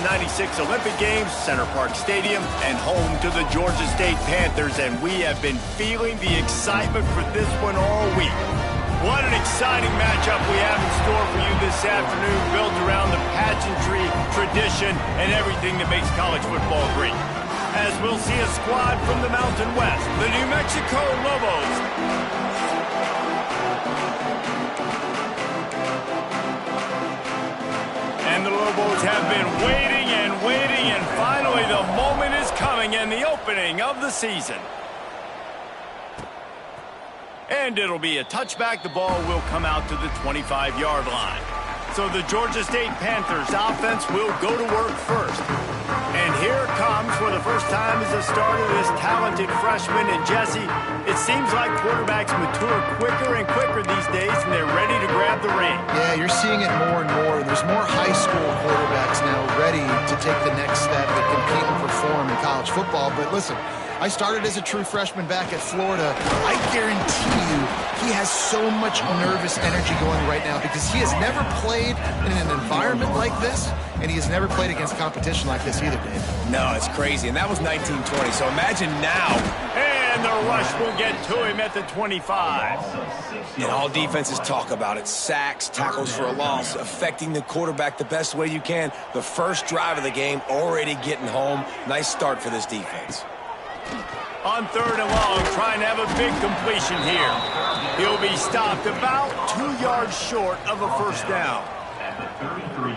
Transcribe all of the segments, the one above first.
96 Olympic Games, Center Parc Stadium, and home to the Georgia State Panthers, and we have been feeling the excitement for this one all week. What an exciting matchup we have in store for you this afternoon, built around the pageantry, tradition, and everything that makes college football great. As we'll see a squad from the Mountain West, the New Mexico Lobos. And the Lobos have been waiting and finally the moment is coming and the opening of the season. And it'll be a touchback. The ball will come out to the 25-yard line. So the Georgia State Panthers offense will go to work first. And here comes, for the first time as a starter, this talented freshman. And Jesse, it seems like quarterbacks mature quicker and quicker these days, and they're ready to grab the reins. Yeah, you're seeing it more and more. There's more high school quarterbacks now ready to take the next step and compete and perform in college football. But listen, I started as a true freshman back at Florida. I guarantee you he has so much nervous energy going right now because he has never played in an environment like this, and he has never played against competition like this either, Dave. No, it's crazy, and that was 1920, so imagine now. And the rush will get to him at the 25. And all defenses talk about it. Sacks, tackles for a loss, affecting the quarterback the best way you can. The first drive of the game, already getting home. Nice start for this defense. On 3rd and long, trying to have a big completion here. He'll be stopped about 2 yards short of a first down.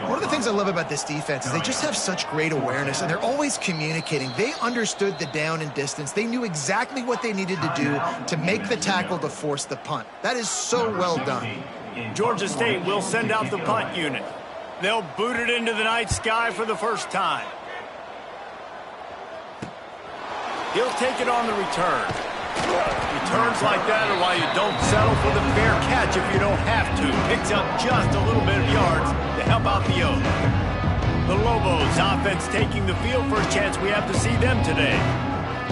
One of the things I love about this defense is they just have such great awareness, and they're always communicating. They understood the down and distance. They knew exactly what they needed to do to make the tackle to force the punt. That is so well done. Georgia State will send out the punt unit. They'll boot it into the night sky for the first time. He'll take it on the return. Returns like that are why you don't settle for the fair catch if you don't have to. Picks up just a little bit of yards to help out the O's. The Lobos offense taking the field for a chance. We have to see them today.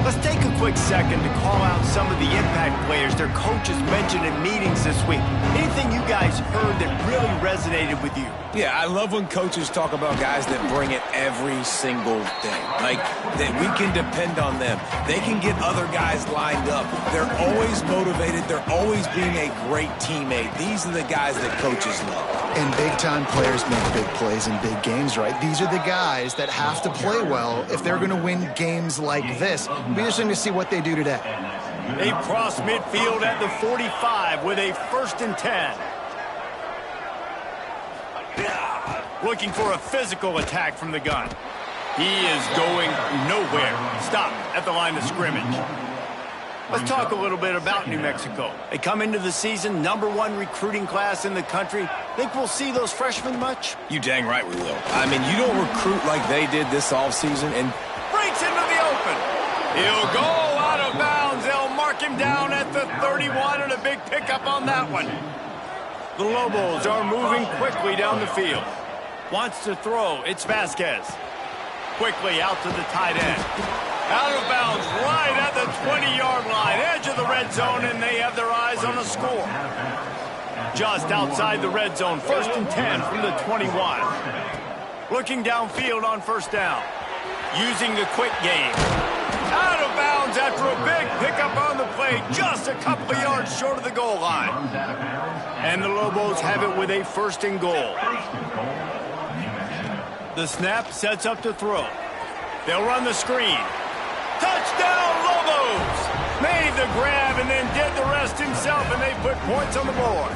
Let's take a quick second to call out some of the impact players their coaches mentioned in meetings this week. Anything you guys heard that really resonated with you? Yeah, I love when coaches talk about guys that bring it every single day. Like, that we can depend on them. They can get other guys lined up. They're always motivated. They're always being a great teammate. These are the guys that coaches love. And big-time players make big plays in big games, right? These are the guys that have to play well if they're going to win games like this. It'll be interesting to see what they do today. They cross midfield at the 45 with a 1st and 10. Looking for a physical attack from the gun. He is going nowhere. Stop at the line of scrimmage. Let's talk a little bit about New Mexico. They come into the season #1 recruiting class in the country. Think we'll see those freshmen much? You dang right we will. I mean, you don't recruit like they did this offseason and breaks into the open. He'll go out of bounds. They'll mark him down at the 31 and a big pickup on that one. The Lobos are moving quickly down the field. Wants to throw. It's Vasquez. Quickly out to the tight end. Out of bounds right at the 20-yard line. Edge of the red zone, and they have their eyes on a score. Just outside the red zone. 1st and 10 from the 21. Looking downfield on 1st down. Using the quick game. Out of bounds after a big pickup on the play. Just a couple of yards short of the goal line. And the Lobos have it with a 1st and goal. The snap sets up to throw. They'll run the screen. Touchdown, Lobos! Made the grab and then did the rest himself, and they put points on the board.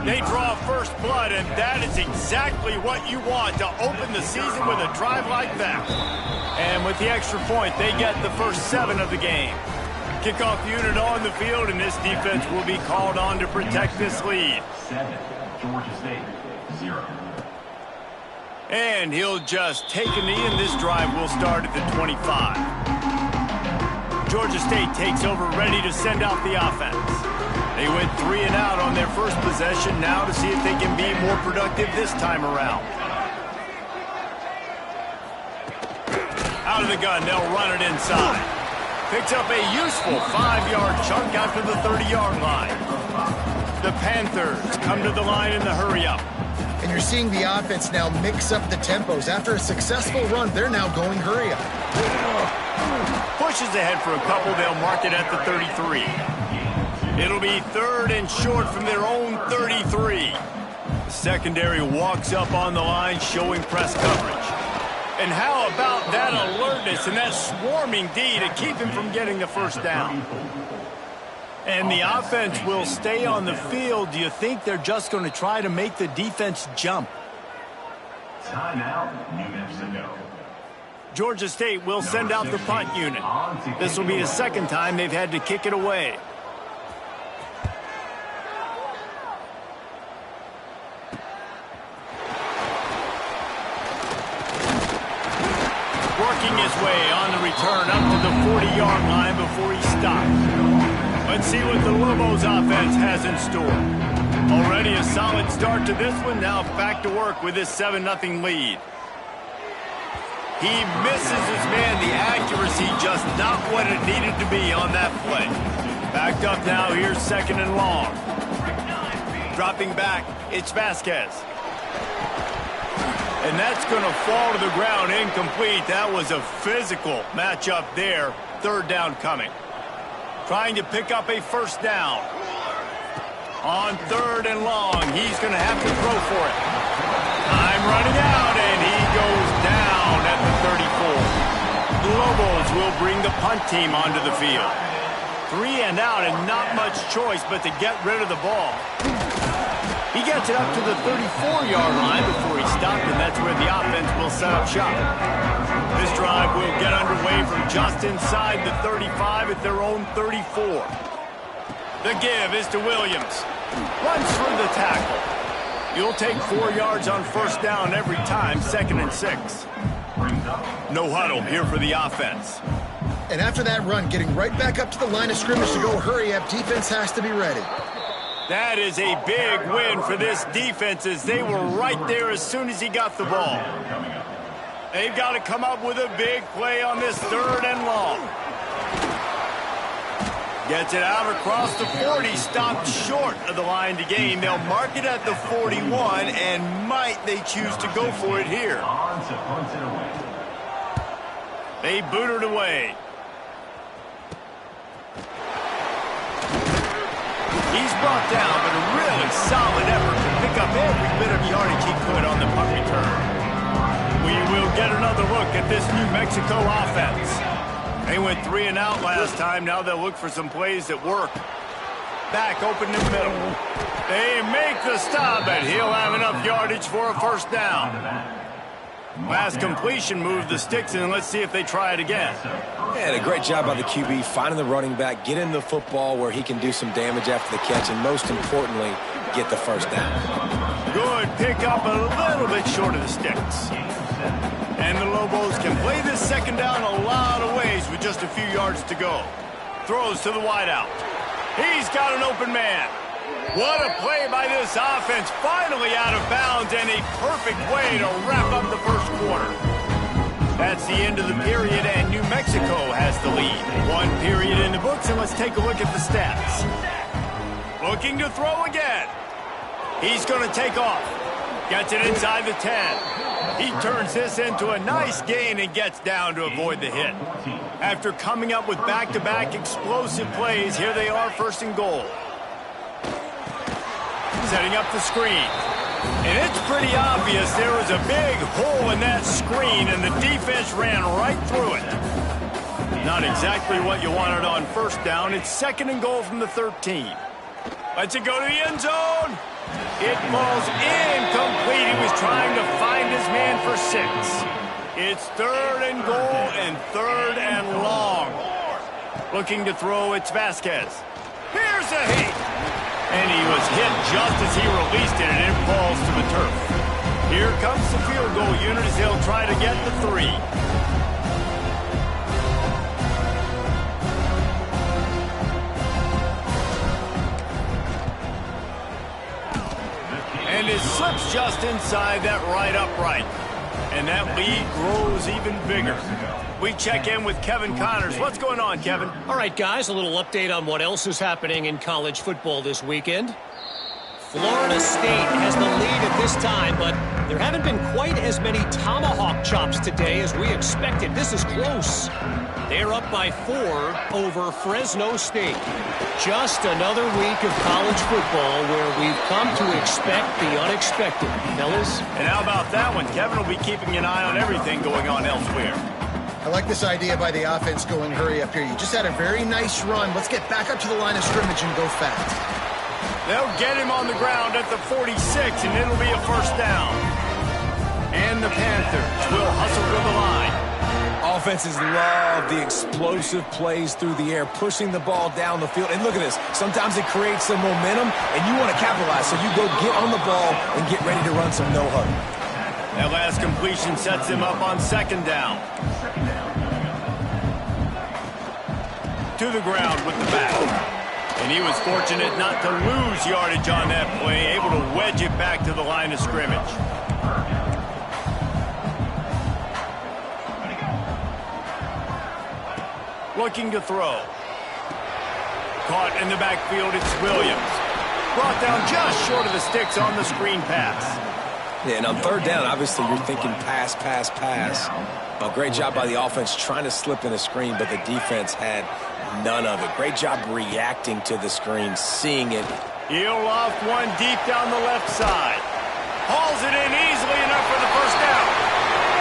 They draw first blood, and that is exactly what you want to open the season with a drive like that. And with the extra point, they get the first 7 of the game. Kickoff unit on the field, and this defense will be called on to protect this lead. 7, Georgia State, 0. And he'll just take a knee, and this drive will start at the 25. Georgia State takes over, ready to send out the offense. They went 3 and out on their first possession, now to see if they can be more productive this time around. Out of the gun, they'll run it inside. Picks up a useful 5-yard chunk out to the 30-yard line. The Panthers come to the line in the hurry-up. And you're seeing the offense now mix up the tempos. After a successful run, they're now going hurry up. Pushes ahead for a couple. They'll mark it at the 33. It'll be 3rd and short from their own 33. The secondary walks up on the line, showing press coverage. And how about that alertness and that swarming D to keep him from getting the first down? And the offense will stay on the field. Do you think they're just going to try to make the defense jump? Timeout, New Mexico. Georgia State will send out the punt unit. This will be the second time they've had to kick it away. Working his way on the return up to the 40-yard line before he stops. Let's see what the Lobos offense has in store. Already a solid start to this one. Now back to work with this 7-0 lead. He misses his man. The accuracy just not what it needed to be on that play. Backed up now. Here's 2nd and long. Dropping back. It's Vasquez. And that's going to fall to the ground incomplete. That was a physical matchup there. 3rd down coming. Trying to pick up a first down. On 3rd and long, he's going to have to throw for it. Time running out, and he goes down at the 34. The Lobos will bring the punt team onto the field. 3 and out, and not much choice but to get rid of the ball. He gets it up to the 34-yard line before he stopped, and that's where the offense will set up shop. This drive will get underway from just inside the 35 at their own 34. The give is to Williams. Runs through the tackle. You'll take 4 yards on first down every time, 2nd and 6. No huddle here for the offense. And after that run, getting right back up to the line of scrimmage to go hurry up, defense has to be ready. That is a big win for this defense as they were right there as soon as he got the ball. They've got to come up with a big play on this 3rd and long. Gets it out across the 40, stopped short of the line to gain. They'll mark it at the 41, and might they choose to go for it here. They boot it away. He's brought down, but a really solid effort to pick up every bit of yardage he could on the punt return. We will get another look at this New Mexico offense. They went 3 and out last time. Now they'll look for some plays that work. Back open in the middle. They make the stop, and he'll have enough yardage for a first down. Last completion moved the sticks, and let's see if they try it again. And a great job by the QB finding the running back, getting the football where he can do some damage after the catch, and most importantly, get the first down. Good pick up, a little bit short of the sticks. And the Lobos can play this second down a lot of ways with just a few yards to go. Throws to the wideout. He's got an open man. What a play by this offense. Finally out of bounds, and a perfect way to wrap up the first quarter. That's the end of the period, and New Mexico has the lead. 1 period in the books, and let's take a look at the stats. Looking to throw again. He's going to take off. Gets it inside the 10. He turns this into a nice gain and gets down to avoid the hit. After coming up with back-to-back explosive plays, here they are, 1st and goal. Setting up the screen. And it's pretty obvious there was a big hole in that screen, and the defense ran right through it. Not exactly what you wanted on first down. It's 2nd and goal from the 13. Lets it go to the end zone. It falls incomplete. He was trying to find his man for 6. It's 3rd and goal and 3rd and long. Looking to throw, it's Vasquez. Here's a hit. And he was hit just as he released it, and it falls to the turf. Here comes the field goal unit as they'll try to get the 3. And it slips just inside that right upright. And that lead grows even bigger. We check in with Kevin Connors. What's going on, Kevin? All right, guys, a little update on what else is happening in college football this weekend. Florida State has the lead at this time, but there haven't been quite as many tomahawk chops today as we expected. This is close. They're up by 4 over Fresno State. Just another week of college football where we've come to expect the unexpected. Fellas? And how about that one? Kevin will be keeping an eye on everything going on elsewhere. I like this idea by the offense going hurry up here. You just had a very nice run. Let's get back up to the line of scrimmage and go fast. They'll get him on the ground at the 46, and it'll be a first down. And the Panthers will hustle to the line. Offenses love the explosive plays through the air, pushing the ball down the field. And look at this. Sometimes it creates some momentum, and you want to capitalize. So you go get on the ball and get ready to run some no-huddle. That last completion sets him up on second down. To the ground with the back. And he was fortunate not to lose yardage on that play, able to wedge it back to the line of scrimmage. Looking to throw. Caught in the backfield, it's Williams. Brought down just short of the sticks on the screen pass. Yeah, and on third down, obviously you're thinking pass, pass, pass. A great job by the offense trying to slip in the screen, but the defense had none of it. Great job reacting to the screen, seeing it. He'll loft one deep down the left side. Hauls it in easily enough for the first down.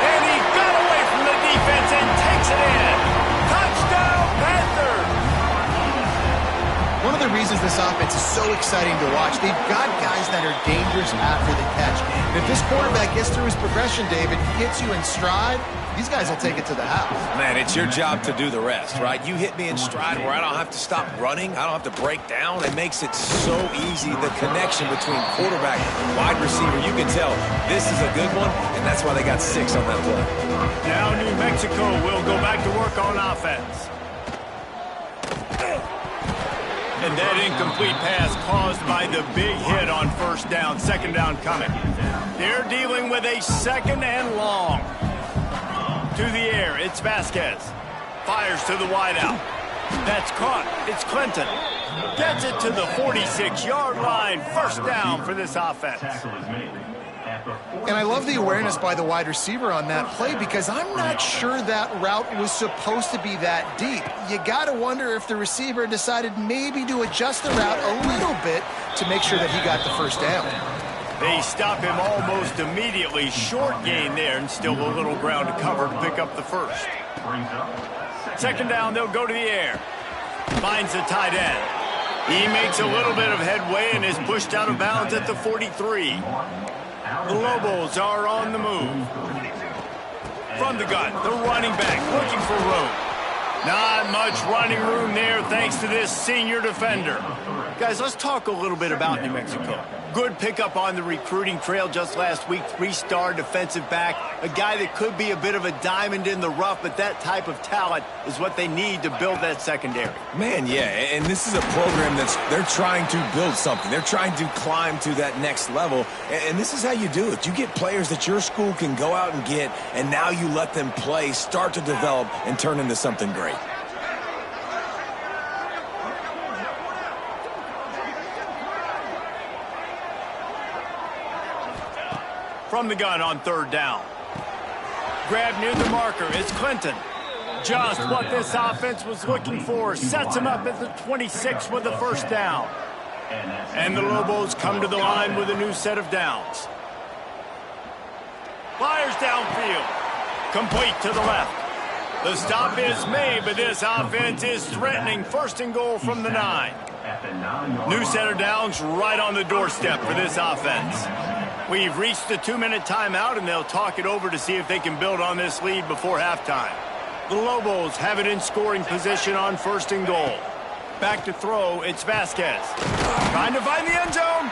And he got away from the defense and takes it in. Touchdown, Panthers! One of the reasons this offense is so exciting to watch, they've got guys that are dangerous after the catch. And if this quarterback gets through his progression, David, gets you in stride, these guys will take it to the house. Man, it's your job to do the rest, right? You hit me in stride where I don't have to stop running. I don't have to break down. It makes it so easy, the connection between quarterback and wide receiver. You can tell this is a good one, and that's why they got 6 on that play. Now New Mexico will go back to work on offense. And that incomplete pass caused by the big hit on first down. Second down coming. They're dealing with a second and long. To the air, it's Vasquez. Fires to the wideout. That's caught. It's Clinton. Gets it to the 46-yard line. First down for this offense. And I love the awareness by the wide receiver on that play because I'm not sure that route was supposed to be that deep. You got to wonder if the receiver decided maybe to adjust the route a little bit to make sure that he got the first down. They stop him almost immediately. Short gain there and still a little ground to cover to pick up the first. Second down, they'll go to the air. Finds the tight end. He makes a little bit of headway and is pushed out of bounds at the 43. The Lobos are on the move. From the gun, the running back looking for room. Not much running room there thanks to this senior defender. Guys, let's talk a little bit about New Mexico. Good pickup on the recruiting trail just last week. 3-star defensive back. A guy that could be a bit of a diamond in the rough, but that type of talent is what they need to build that secondary. Man, yeah, and this is a program they're trying to build something. They're trying to climb to that next level, and this is how you do it. You get players that your school can go out and get, and now you let them play, start to develop, and turn into something great. From the gun on third down. Grab near the marker. It's Clinton. Just what this offense was looking for. Sets him up at the 26 with the first down. And the Lobos come to the line with a new set of downs. Fires downfield. Complete to the left. The stop is made, but this offense is threatening. First and goal from the 9. New set of downs right on the doorstep for this offense. We've reached the 2-minute timeout, and they'll talk it over to see if they can build on this lead before halftime. The Lobos have it in scoring position on first and goal. Back to throw, it's Vasquez. Trying to find the end zone.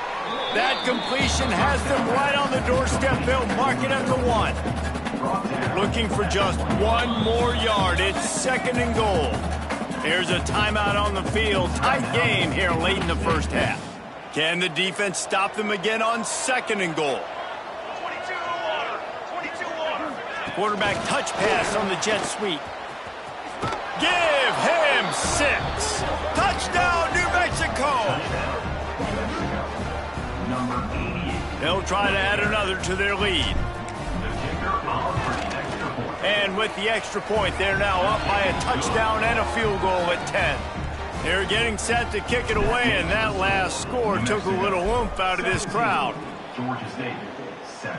That completion has them right on the doorstep. They'll mark it at the 1. Looking for just one more yard. It's second and goal. Here's a timeout on the field. Tight game here late in the first half. Can the defense stop them again on second and goal? Quarterback touch pass on the jet sweep. Give him 6. Touchdown, New Mexico. They'll try to add another to their lead. And with the extra point, they're now up by a touchdown and a field goal at 10. They're getting set to kick it away, and that last score took a little oomph out of this crowd. Georgia State, 7.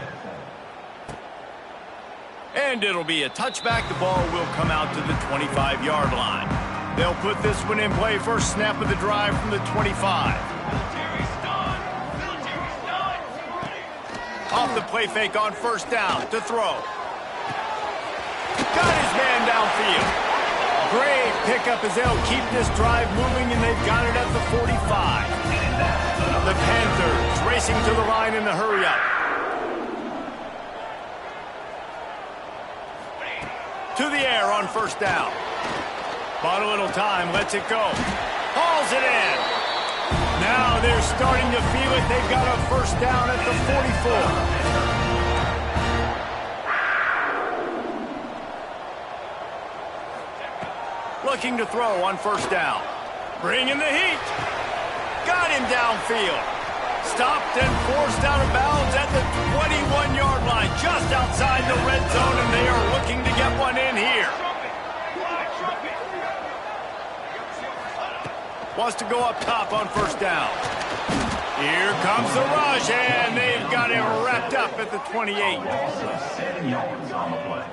And it'll be a touchback. The ball will come out to the 25-yard line. They'll put this one in play. First snap of the drive from the 25. Off the play fake on first down to throw. Got his man downfield. Great pickup as they'll keep this drive moving, and they've got it at the 45. The Panthers racing to the line in the hurry-up. To the air on first down. Bought a little time, lets it go. Hauls it in. Now they're starting to feel it. They've got a first down at the 44. Looking to throw on first down. Bringing the heat. Got him downfield. Stopped and forced out of bounds at the 21-yard line, just outside the red zone, and they are looking to get one in here. Wants to go up top on first down. Here comes the rush, and they've got him wrapped up at the 28. 7 yards on the play.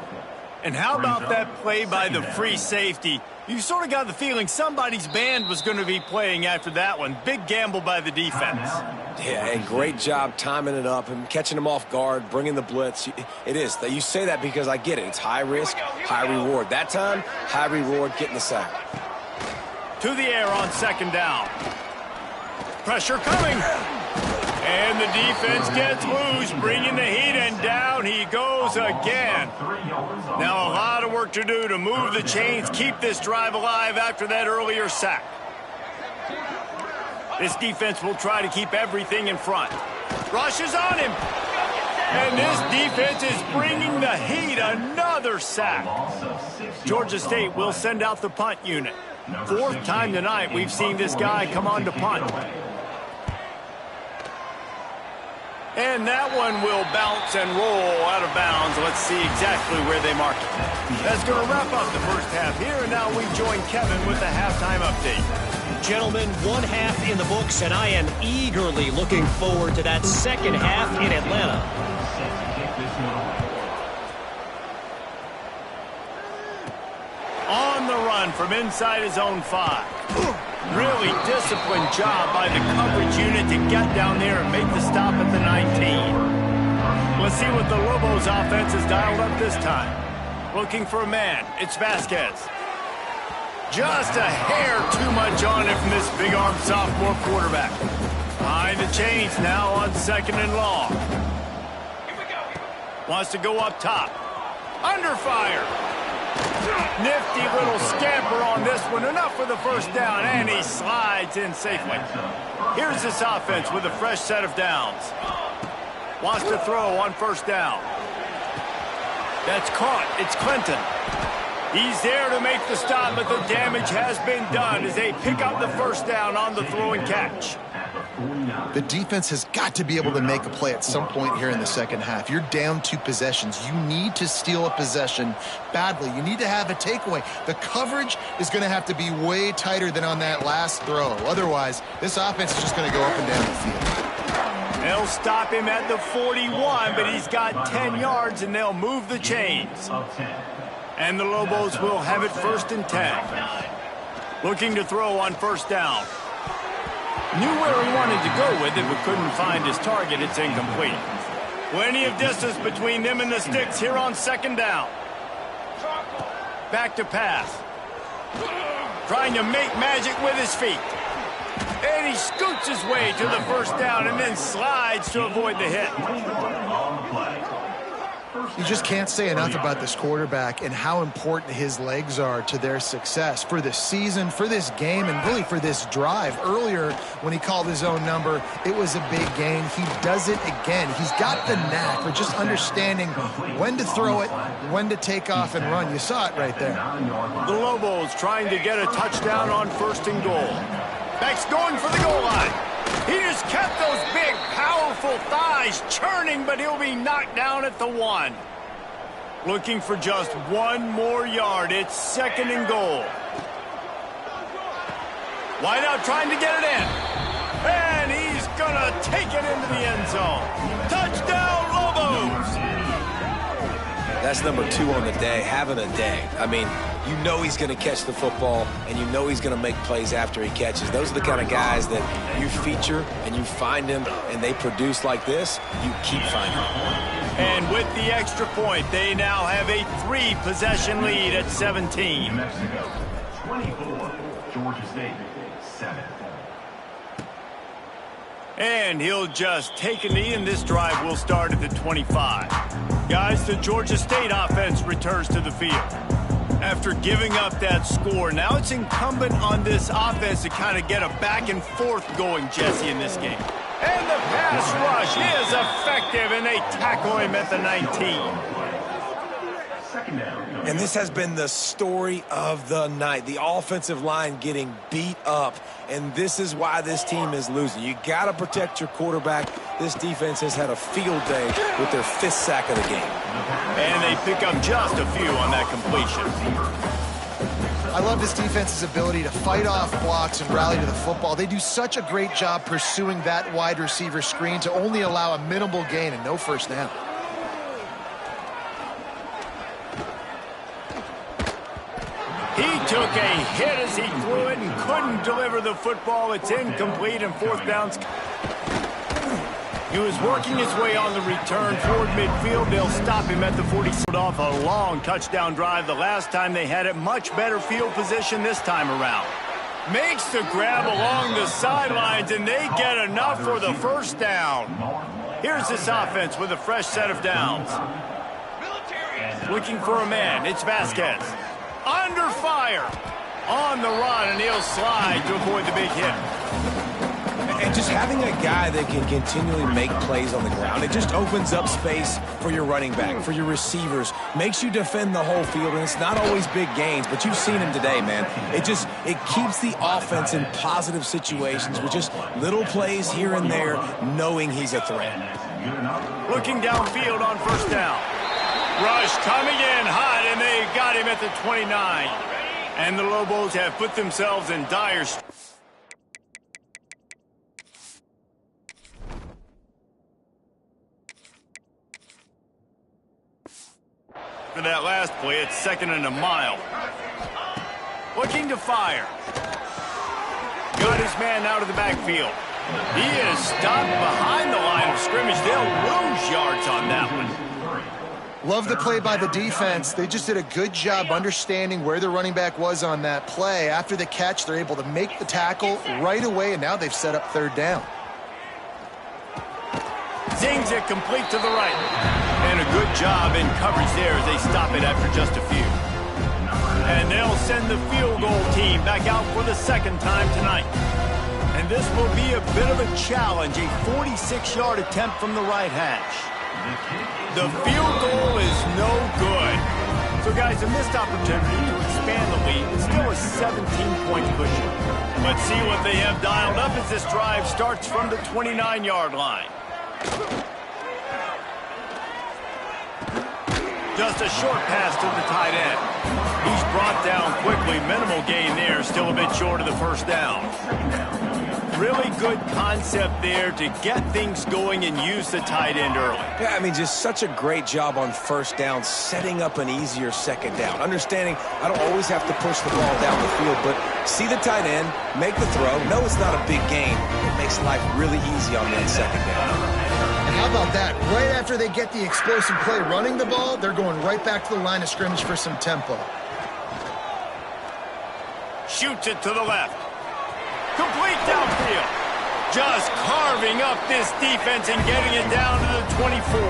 And how about that play by the free safety? You sort of got the feeling somebody's band was going to be playing after that one. Big gamble by the defense. Yeah, and great job timing it up and catching them off guard, bringing the blitz. It is. You say that because I get it. It's high risk, high reward. That time, high reward, getting the sack. To the air on second down. Pressure coming. And the defense gets loose, bringing the heat, and down he goes again. Now a lot of work to do to move the chains, keep this drive alive after that earlier sack. This defense will try to keep everything in front. Rushes on him. And this defense is bringing the heat. Another sack. Georgia State will send out the punt unit. Fourth time tonight we've seen this guy come on to punt. And that one will bounce and roll out of bounds. Let's see exactly where they mark it. That's going to wrap up the first half here, and now we join Kevin with the halftime update. Gentlemen, one half in the books, and I am eagerly looking forward to that second half in Atlanta. On the run from inside his own 5. Really disciplined job by the coverage unit to get down there and make the stop at the 19. Let's see what the Lobos offense has dialed up this time. Looking for a man. It's Vasquez. Just a hair too much on it from this big-armed sophomore quarterback. Behind the chains now on second and long. Wants to go up top. Under fire. Nifty little scamper on this one. Enough for the first down, and he slides in safely. Here's this offense with a fresh set of downs. Wants to throw on first down. That's caught. It's Clinton. He's there to make the stop, but the damage has been done as they pick up the first down on the throw and catch. The defense has got to be able to make a play at some point here in the second half. You're down 2 possessions. You need to steal a possession badly. You need to have a takeaway. The coverage is going to have to be way tighter than on that last throw. Otherwise, this offense is just going to go up and down the field. They'll stop him at the 41, but he's got 10 yards, and they'll move the chains. And the Lobos will have it first and 10. Looking to throw on first down. Knew where he wanted to go with it, but couldn't find his target. It's incomplete. Plenty of distance between them and the sticks here on second down. Back to pass. Trying to make magic with his feet. And he scoots his way to the first down and then slides to avoid the hit. You just can't say enough about this quarterback and how important his legs are to their success for this season, for this game, and really for this drive. Earlier, when he called his own number, it was a big gain. He does it again. He's got the knack for just understanding when to throw it, when to take off and run. You saw it right there. The Lobos trying to get a touchdown on first and goal. Backs going for the goal line. He just kept those big, powerful thighs churning, but he'll be knocked down at the 1. Looking for just 1 more yard. It's 2nd and goal. Wide out trying to get it in. And he's going to take it into the end zone. Touchdown, Lobos! That's number 2 on the day, having a day. I mean, you know he's going to catch the football, and you know he's going to make plays after he catches. Those are the kind of guys that you feature, and you find them, and they produce like this, you keep finding them. And with the extra point, they now have a 3-possession lead at 17. New Mexico, 24. Georgia State, 7. And he'll just take a knee, and this drive will start at the 25. Guys, the Georgia State offense returns to the field. After giving up that score, now it's incumbent on this offense to kind of get a back and forth going, Jesse, in this game. And the pass rush is effective, and they tackle him at the 19. And this has been the story of the night. The offensive line getting beat up, and this is why this team is losing. You got to protect your quarterback. This defense has had a field day with their 5th sack of the game. And they pick up just a few on that completion. I love this defense's ability to fight off blocks and rally to the football. They do such a great job pursuing that wide receiver screen to only allow a minimal gain and no first down. He took a hit as he threw it and couldn't deliver the football. It's incomplete, and 4th down's. He was working his way on the return toward midfield. They'll stop him at the 40. Off a long touchdown drive the last time they had it. Much better field position this time around. Makes the grab along the sidelines, and they get enough for the first down. Here's this offense with a fresh set of downs. Looking for a man. It's Vasquez. Under fire. On the run, and he'll slide to avoid the big hit. And just having a guy that can continually make plays on the ground, it just opens up space for your running back, for your receivers, makes you defend the whole field, and it's not always big gains, but you've seen him today, man. It keeps the offense in positive situations with just little plays here and there, knowing he's a threat. Looking downfield on first down. Rush coming in hot, and they got him at the 29. And the Lobos have put themselves in dire straits. For that last play, it's 2nd and a mile. Looking to fire. Got his man out of the backfield. He is stopped behind the line of scrimmage. They'll lose yards on that one. Love the play by the defense. They just did a good job understanding where the running back was on that play. After the catch, they're able to make the tackle right away, and now they've set up 3rd down. Zings it complete to the right. And a good job in coverage there as they stop it after just a few. And they'll send the field goal team back out for the 2nd time tonight. And this will be a bit of a challenge, a 46-yard attempt from the right hash. The field goal is no good. So, guys, a missed opportunity to expand the lead. It's still a 17-point cushion. Let's see what they have dialed up as this drive starts from the 29-yard line. Just a short pass to the tight end. He's brought down quickly. Minimal gain there. Still a bit short of the first down. Really good concept there to get things going and use the tight end early. Yeah, I mean, just such a great job on first down, setting up an easier 2nd down. Understanding I don't always have to push the ball down the field, but see the tight end, make the throw. No, it's not a big gain. It makes life really easy on that 2nd down. And how about that? Right after they get the explosive play running the ball, they're going right back to the line of scrimmage for some tempo. Shoots it to the left. Complete downfield. Just carving up this defense and getting it down to the 24.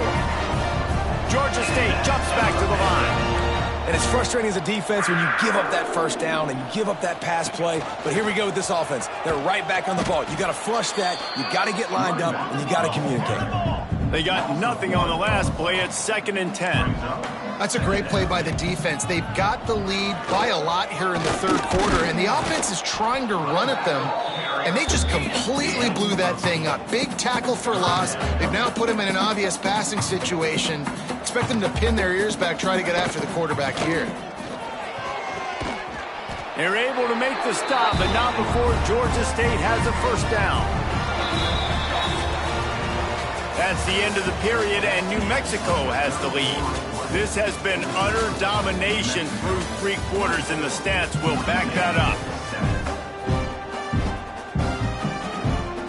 Georgia State jumps back to the line. And it's frustrating as a defense when you give up that first down and you give up that pass play. But here we go with this offense. They're right back on the ball. You got to flush that. You got to get lined up, and you got to communicate. They got nothing on the last play. It's 2nd and 10. That's a great play by the defense. They've got the lead by a lot here in the 3rd quarter, and the offense is trying to run at them. and they just completely blew that thing up. Big tackle for loss. They've now put him in an obvious passing situation. Expect them to pin their ears back, try to get after the quarterback here. They're able to make the stop, but not before Georgia State has a first down. That's the end of the period, and New Mexico has the lead. This has been utter domination through 3 quarters, and the stats will back that up.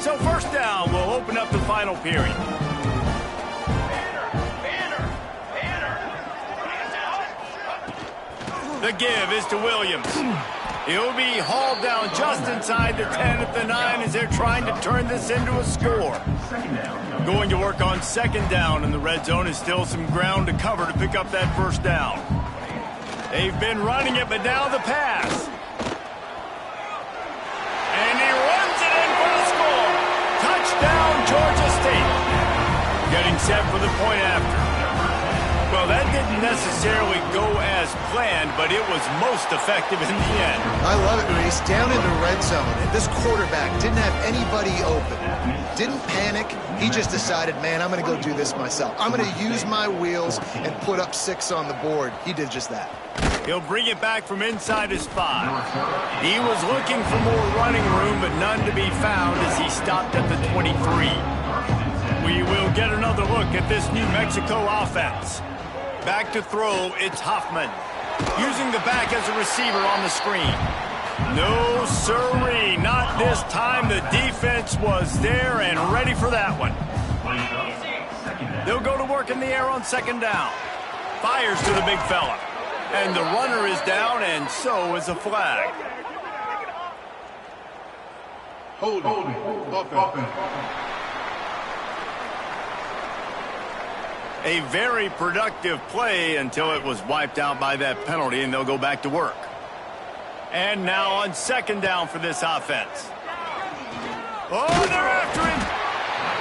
So first down will open up the final period. The give is to Williams. He'll be hauled down just inside the 10 at the 9 as they're trying to turn this into a score. Going to work on second down, and the red zone is still some ground to cover to pick up that first down. They've been running it, but now the pass. And he runs it in for the score. Touchdown, Georgia State. Getting set for the point after. Well, that didn't necessarily go as planned, but it was most effective in the end. I love it, Reese. Down in the red zone, this quarterback didn't have anybody open. Didn't panic. He just decided, man, I'm going to go do this myself. I'm going to use my wheels and put up 6 on the board. He did just that. He'll bring it back from inside his 5. He was looking for more running room, but none to be found as he stopped at the 23. We will get another look at this New Mexico offense. Back to throw, it's Hoffman. Using the back as a receiver on the screen. No sirree, not this time. The defense was there and ready for that one. They'll go to work in the air on second down. Fires to the big fella. And the runner is down, and so is a flag. Holding. Offense. A very productive play until it was wiped out by that penalty, and they'll go back to work. And now on second down for this offense. Oh, they're after him.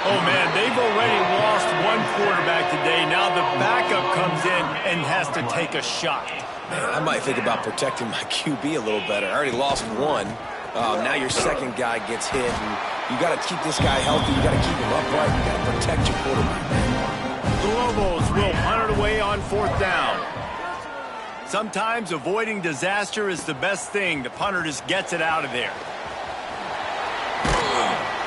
Oh, man, they've already lost one quarterback today. Now the backup comes in and has to take a shot. Man, I might think about protecting my QB a little better. I already lost one. Now your second guy gets hit, and you got to keep this guy healthy. You got to keep him upright. You got to protect your quarterback. The Lobos will punt it away on fourth down. Sometimes avoiding disaster is the best thing. The punter just gets it out of there.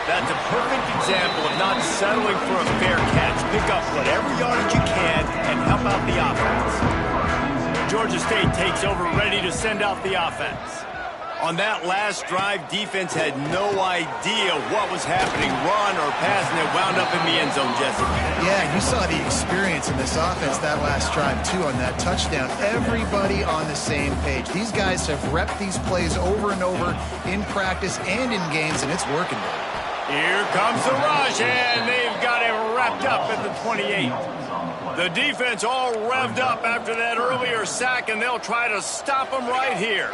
That's a perfect example of not settling for a fair catch. Pick up whatever yardage you can and help out the offense. Georgia State takes over, ready to send out the offense. On that last drive, defense had no idea what was happening, run or pass, and it wound up in the end zone, Jesse. Yeah, you saw the experience in this offense that last drive, too, on that touchdown. Everybody on the same page. These guys have repped these plays over and over in practice and in games, and it's working. Here comes the rush, and they've got it wrapped up at the 28. The defense all revved up after that earlier sack, and they'll try to stop them right here.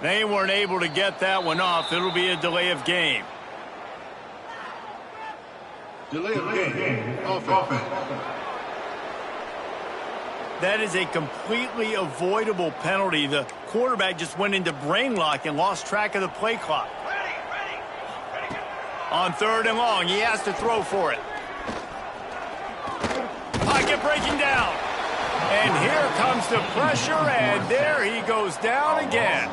They weren't able to get that one off. It'll be a delay of game. Delay of game. Offense. That is a completely avoidable penalty. The quarterback just went into brain lock and lost track of the play clock. On third and long, he has to throw for it. Pocket breaking down. And here comes the pressure, and there he goes down again.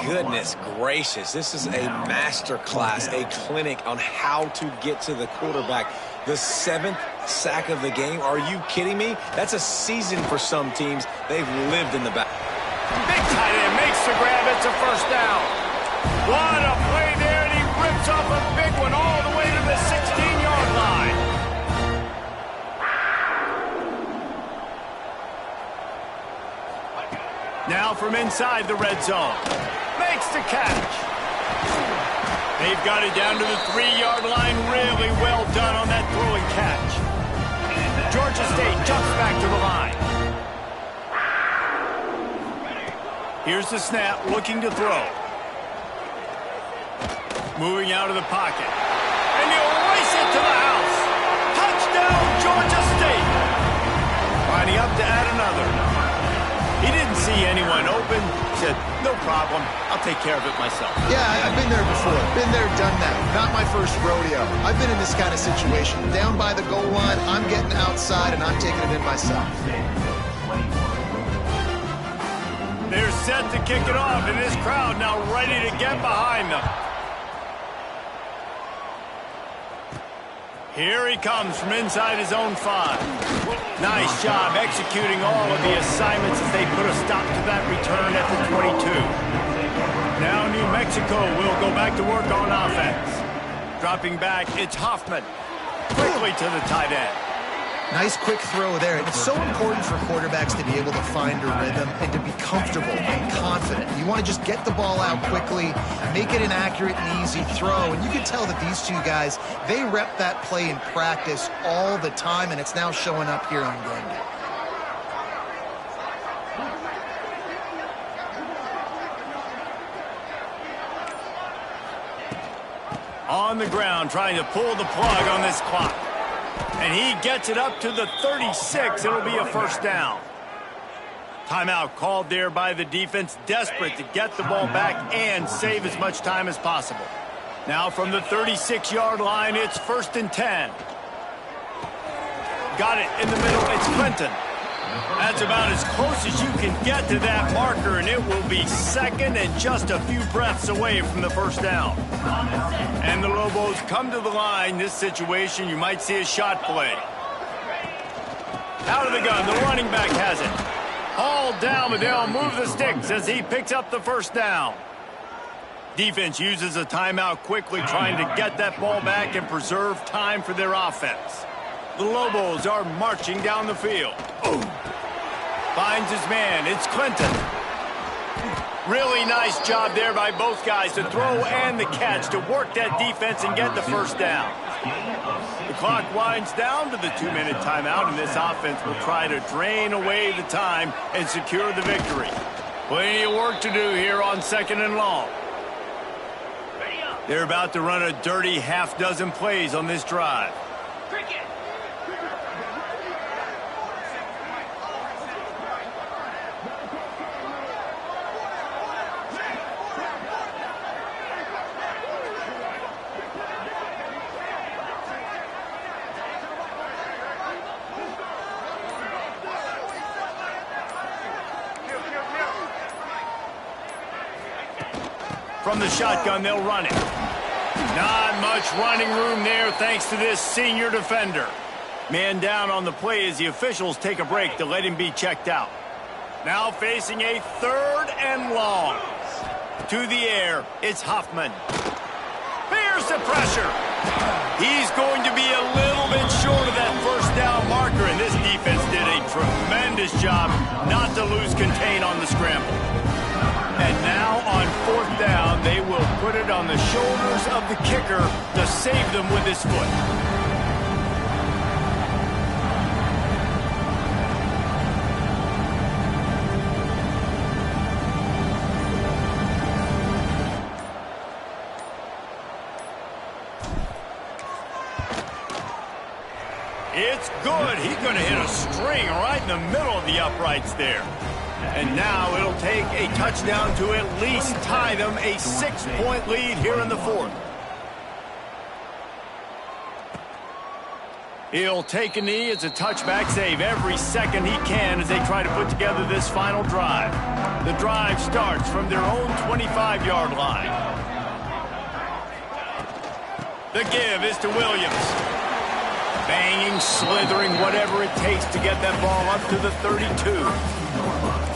Goodness gracious. This is a master class, a clinic on how to get to the quarterback. The 7th sack of the game. Are you kidding me? That's a season for some teams. They've lived in the back. Big tight end makes the grab. It's a first down. What a play there, and he rips off a big one all the way to the 16-yard line. Now from inside the red zone. Makes the catch. They've got it down to the 3-yard line. Really well done on that throw and catch. Georgia State jumps back to the line. Here's the snap, looking to throw. Moving out of the pocket. And he'll race it to the house. Touchdown, Georgia State. Lining up to add another. He didn't see anyone open. Said, no problem. I'll take care of it myself. Yeah, I've been there before. Been there, done that. Not my first rodeo. I've been in this kind of situation. Down by the goal line, I'm getting outside, and I'm taking it in myself. They're set to kick it off, and this crowd now ready to get behind them. Here he comes from inside his own 5. Nice job executing all of the assignments as they put a stop to that return at the 22. Now New Mexico will go back to work on offense. Dropping back, it's Hoffman. Quickly to the tight end. Nice quick throw there. It's so important for quarterbacks to be able to find a rhythm and to be comfortable and confident. You want to just get the ball out quickly, make it an accurate and easy throw. And you can tell that these two guys, they rep that play in practice all the time, and it's now showing up here on game day. On the ground, trying to pull the plug on this clock. And he gets it up to the 36. It'll be a first down. Timeout called there by the defense, desperate to get the ball back and save as much time as possible. Now from the 36-yard line, it's 1st and 10. Got it in the middle. It's Clinton. That's about as close as you can get to that marker, and it will be second and just a few breaths away from the first down. And the Lobos come to the line. This situation, you might see a shot play. Out of the gun, the running back has it. Hauled down, but they'll move the sticks as he picks up the first down. Defense uses a timeout quickly, trying to get that ball back and preserve time for their offense. The Lobos are marching down the field. Finds his man. It's Clinton. Really nice job there by both guys, the throw and the catch, to work that defense and get the first down. The clock winds down to the 2-minute timeout, and this offense will try to drain away the time and secure the victory. Plenty of work to do here on 2nd and long. They're about to run a dirty half-dozen plays on this drive. From the shotgun, they'll run it. Not much running room there thanks to this senior defender. Man down on the play as the officials take a break to let him be checked out. Now facing a 3rd and long. To the air, it's Hoffman. Here's the pressure. He's going to be a little bit short of that first down marker, and this defense did a tremendous job not to lose contain on the scramble. And now on 4th down, they will put it on the shoulders of the kicker to save them with his foot. It's good. He's going to hit a string right in the middle of the uprights there. And now it'll take a touchdown to at least tie them a 6-point lead here in the 4th. He'll take a knee as a touchback, save every second he can as they try to put together this final drive. The drive starts from their own 25-yard line. The give is to Williams. Banging, slithering, whatever it takes to get that ball up to the 32.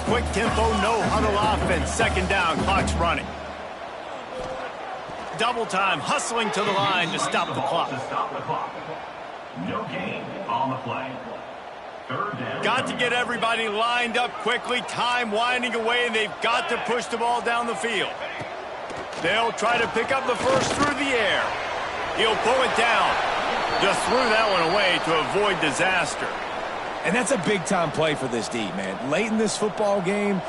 Quick tempo, no huddle offense. 2nd down, clock's running. Double time, hustling to the line to stop the clock. No gain on the play. 3rd down. Got to get everybody lined up quickly. Time winding away, and they've got to push the ball down the field. They'll try to pick up the first through the air. He'll pull it down. Just threw that one away to avoid disaster. And that's a big-time play for this D, man. Late in this football game,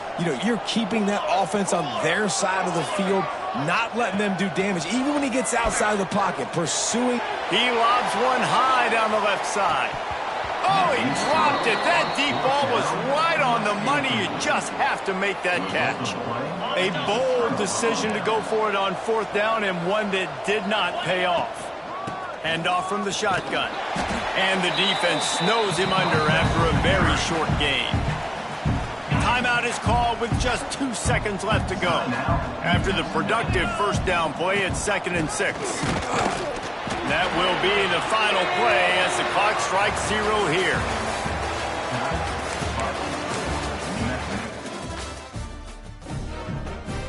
you're keeping that offense on their side of the field, not letting them do damage, even when he gets outside of the pocket, pursuing. He lobs one high down the left side. Oh, he dropped it. That deep ball was right on the money. You just have to make that catch. A bold decision to go for it on fourth down, and one that did not pay off. Handoff from the shotgun. And the defense snows him under after a very short gain. Timeout is called with just 2 seconds left to go. After the productive first down play at 2nd and 6. That will be the final play as the clock strikes 0 here.